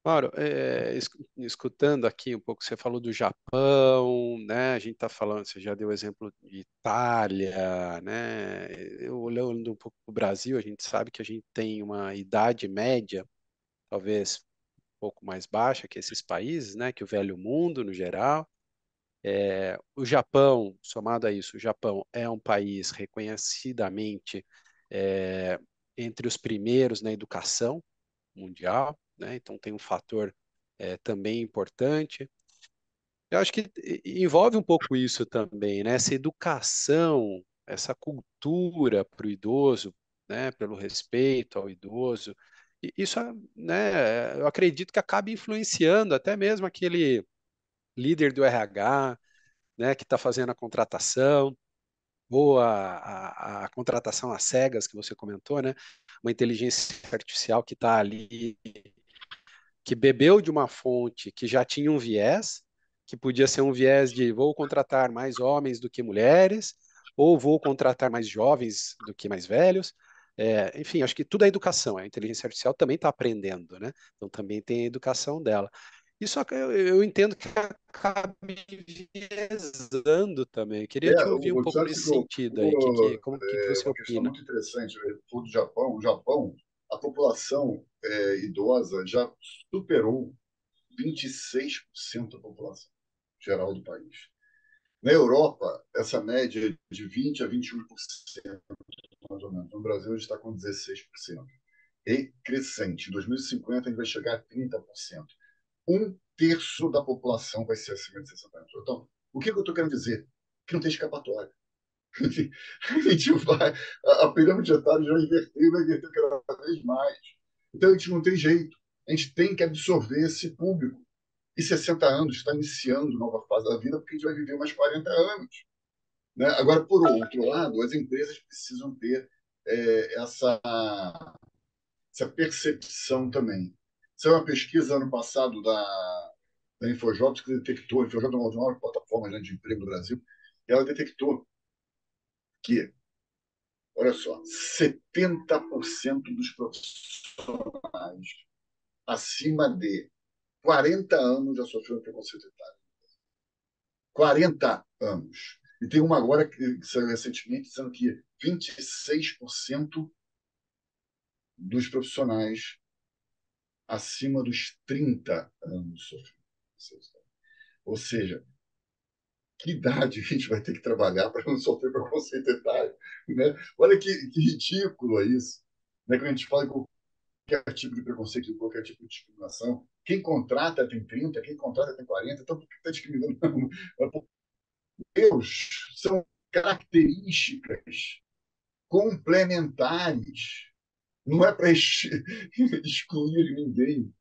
Mauro, escutando aqui um pouco, você falou do Japão, né? A gente está falando, você já deu o exemplo de Itália, né? Eu olhando um pouco para o Brasil, a gente sabe que a gente tem uma idade média, talvez um pouco mais baixa que esses países, né? Que o velho mundo, no geral. O Japão, somado a isso, o Japão é um país reconhecidamente é, entre os primeiros na educação mundial, né? Então tem um fator também importante. Eu acho que envolve um pouco isso também, né? Essa educação, essa cultura para o idoso, né? Pelo respeito ao idoso. E isso, né? Eu acredito que acaba influenciando até mesmo aquele líder do RH, né? Que está fazendo a contratação ou a contratação às cegas que você comentou, né? Uma inteligência artificial que está ali que bebeu de uma fonte que já tinha um viés, que podia ser um viés de vou contratar mais homens do que mulheres, ou vou contratar mais jovens do que mais velhos. Enfim, acho que tudo é educação. A inteligência artificial também está aprendendo, né? Então também tem a educação dela. Isso eu entendo que acaba enviesando também. Eu queria te ouvir um O pouco Santos nesse sentido aí. Como que você uma questão opina? muito interessante. O do Japão, o Japão, a população idosa já superou 26% da população geral do país. Na Europa, essa média é de 20 a 21%, mais ou menos. No Brasil, a gente está com 16%. E crescente. Em 2050, a gente vai chegar a 30%. Um terço da população vai ser acima de 60 anos. Então, o que eu estou querendo dizer? Que não tem escapatória. A gente vai, a pirâmide etária já inverteu e vai inverter cada vez mais. Então, a gente não tem jeito. A gente tem que absorver esse público. E 60 anos está iniciando nova fase da vida, porque a gente vai viver mais 40 anos. Né? Agora, por outro lado, as empresas precisam ter essa percepção também. Isso é uma pesquisa ano passado da Infojobs que detectou, a Infojobs é uma das maiores plataformas, né, de emprego do Brasil, e ela detectou que, olha só, 70% dos profissionais acima de 40 anos já sofreram preconceito etário. 40 anos. E tem uma agora que saiu recentemente dizendo que 26% dos profissionais acima dos 30 anos sofreram preconceito etário. Ou seja, que idade a gente vai ter que trabalhar para não sofrer preconceito etário? Né? Olha que ridículo é isso. Né? Quando a gente fala em qualquer tipo de preconceito, qualquer tipo de discriminação, quem contrata tem 30, quem contrata tem 40, então por que está discriminando? Deus, são características complementares. Não é para excluir ninguém.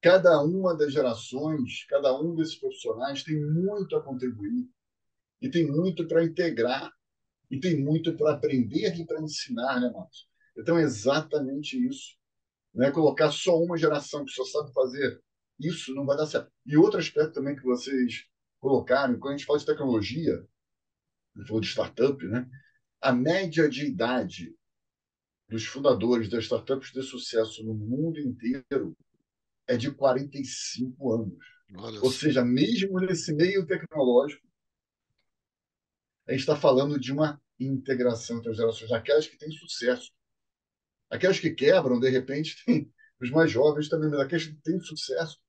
Cada uma das gerações, cada um desses profissionais tem muito a contribuir e tem muito para integrar e tem muito para aprender e para ensinar, né, Marcos? Então, é exatamente isso. Não é colocar só uma geração que só sabe fazer isso, não vai dar certo. E outro aspecto também que vocês colocaram, quando a gente fala de tecnologia, a gente falou de startup, né? A média de idade dos fundadores das startups de sucesso no mundo inteiro é de 45 anos. Olha Ou só. seja, mesmo nesse meio tecnológico, a gente está falando de uma integração entre as gerações, aquelas que têm sucesso. Aquelas que quebram, de repente, tem os mais jovens também, mas aqueles que têm sucesso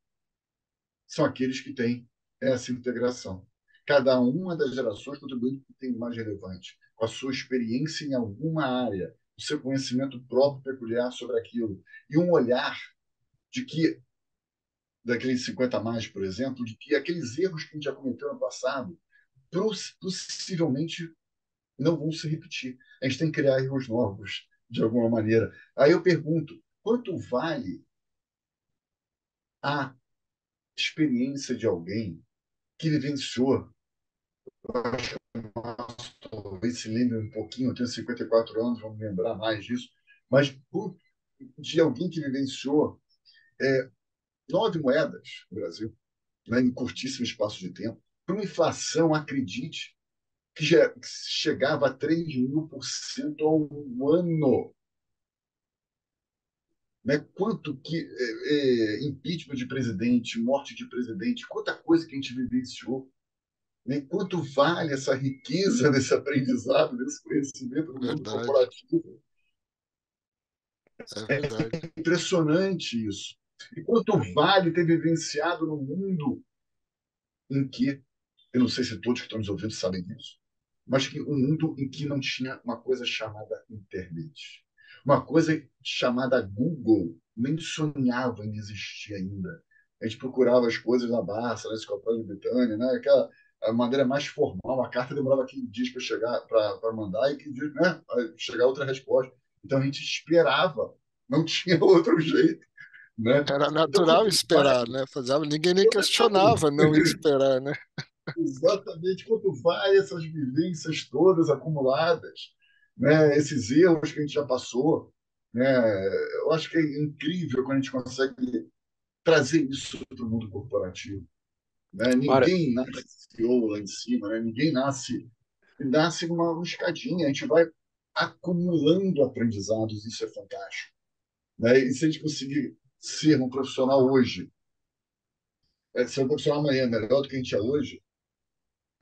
são aqueles que têm essa integração. Cada uma das gerações contribuindo com o que tem mais relevante, com a sua experiência em alguma área, o seu conhecimento próprio peculiar sobre aquilo, e um olhar de que, daqueles 50 a mais, por exemplo, de que aqueles erros que a gente já cometeu no passado possivelmente não vão se repetir. A gente tem que criar erros novos, de alguma maneira. Aí eu pergunto, quanto vale a experiência de alguém que vivenciou, talvez se lembre um pouquinho, eu tenho 54 anos, vamos lembrar mais disso, mas de alguém que vivenciou 9 moedas no Brasil, né, em curtíssimo espaço de tempo, para uma inflação, acredite, que já chegava a 3.000% ao ano. né? Quanto que impeachment de presidente, morte de presidente, quanta coisa que a gente vivenciou, né? Quanto vale essa riqueza desse aprendizado, desse conhecimento no mundo Verdade, corporativo? é É verdade. impressionante isso. E quanto vale ter vivenciado no mundo em que, eu não sei se todos que estão nos ouvindo sabem disso, mas que um mundo em que não tinha uma coisa chamada internet. Uma coisa chamada Google nem sonhava em existir ainda. A gente procurava as coisas na Barça, na Enciclopédia Britânia, né? Aquela a maneira mais formal. A carta demorava 15 dias para chegar, para mandar, e 15 dias, né? Chegar outra resposta. Então a gente esperava, não tinha outro jeito, né? Era Então, natural quanto esperar, vale? né? Ninguém nem questionava não esperar, né? Exatamente quanto vale essas vivências todas acumuladas, né? Esses erros que a gente já passou, né? Eu acho que é incrível quando a gente consegue trazer isso para o mundo corporativo, né? Olha, Ninguém nasce CEO lá em cima, né? Ninguém nasce uma escadinha, a gente vai acumulando aprendizados, isso é fantástico, né? E se a gente conseguir ser um profissional hoje, ser um profissional amanhã melhor do que a gente é hoje,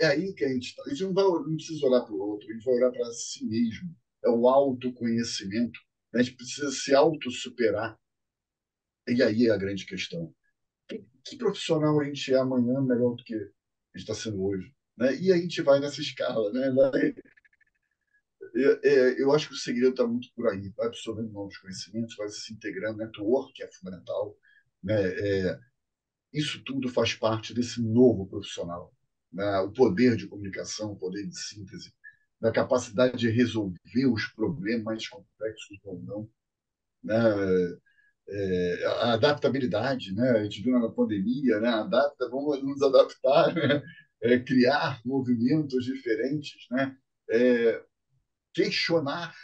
é aí que a gente está. A gente não precisa olhar para o outro, a gente vai olhar para si mesmo. É o autoconhecimento. A gente precisa se autossuperar. E aí é a grande questão. Que profissional a gente é amanhã melhor do que a gente está sendo hoje? Né? E a gente vai nessa escala. Né? Eu acho que o segredo está muito por aí. Vai absorvendo novos conhecimentos, vai se integrando. Network que é fundamental. Né? Isso tudo faz parte desse novo profissional, né? O poder de comunicação, o poder de síntese, da capacidade de resolver os problemas complexos ou não, né? A adaptabilidade, né? A gente viu na pandemia, né? Vamos nos adaptar, né? Criar movimentos diferentes, né? Questionar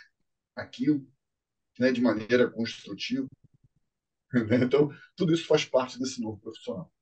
aquilo, né? De maneira construtiva, né? Então, tudo isso faz parte desse novo profissional.